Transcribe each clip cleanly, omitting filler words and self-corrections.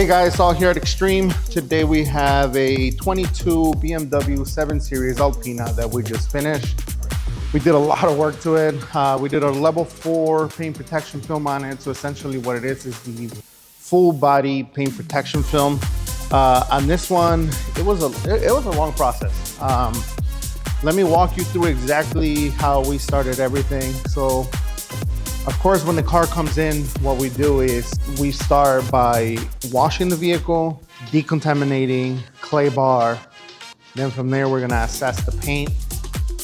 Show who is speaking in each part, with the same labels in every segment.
Speaker 1: Hey guys, all here at Xtreme. Today we have a 22 BMW 7 Series Alpina that we just finished. We did a lot of work to it. We did a level 4 paint protection film on it. So essentially what it is the full body paint protection film. On this one, it was a long process. Let me walk you through exactly how we started everything. So, of course, when the car comes in, what we do is we start by washing the vehicle, decontaminating, clay bar. Then from there, we're gonna assess the paint.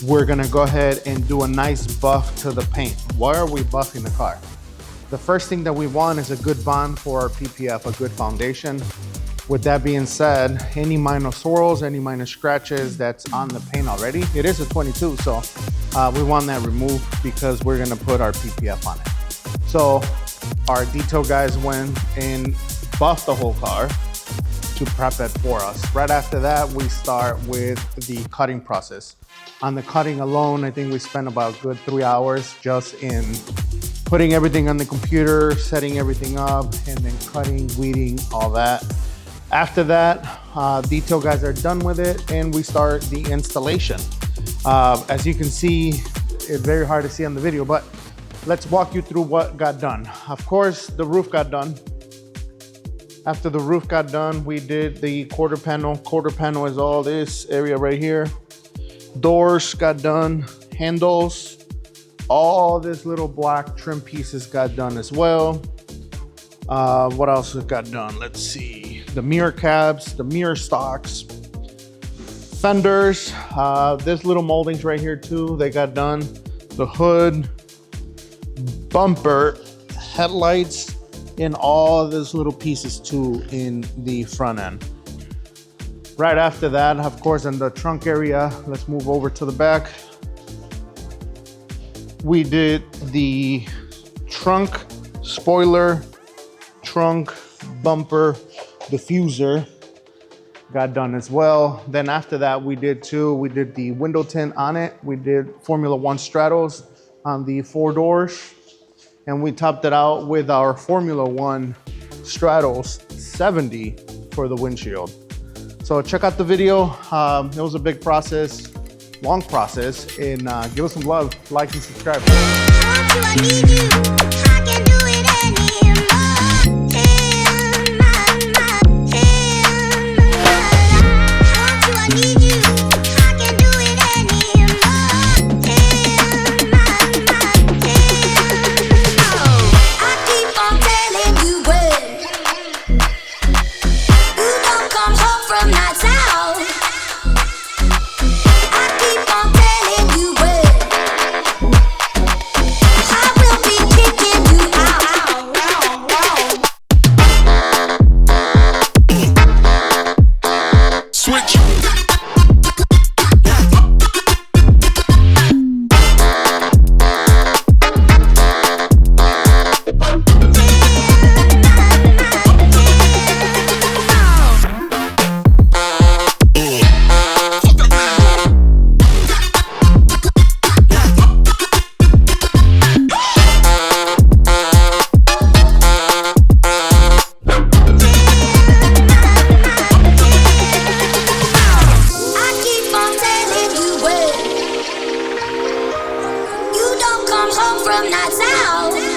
Speaker 1: We're gonna go ahead and do a nice buff to the paint. Why are we buffing the car? The first thing that we want is a good bond for our PPF, a good foundation. With that being said, any minor swirls, any minor scratches that's on the paint already, it is a 22, so we want that removed because we're gonna put our PPF on it. So our detail guys went and buffed the whole car to prep it for us. Right after that, we start with the cutting process. On the cutting alone, I think we spent about a good 3 hours just in putting everything on the computer, setting everything up, and then cutting, weeding, all that. After that, detail guys are done with it and we start the installation. As you can see, it's very hard to see on the video, but let's walk you through what got done. Of course, the roof got done. After the roof got done, we did the quarter panel. Quarter panel is all this area right here. Doors got done, handles, all this little black trim pieces got done as well. What else got done? Let's see. The mirror cabs, the mirror stocks, fenders, there's little moldings right here too, they got done. The hood, bumper, headlights, and all these little pieces too in the front end. Right after that, of course, in the trunk area, let's move over to the back. We did the trunk, spoiler, trunk, bumper, diffuser got done as well. Then after that, we did the window tint on it. We did Formula 1 straddles on the 4 doors, and we topped it out with our Formula 1 straddles 70 for the windshield. So check out the video. It was a big process, long process, and give us some love, like and subscribe.
Speaker 2: From that south.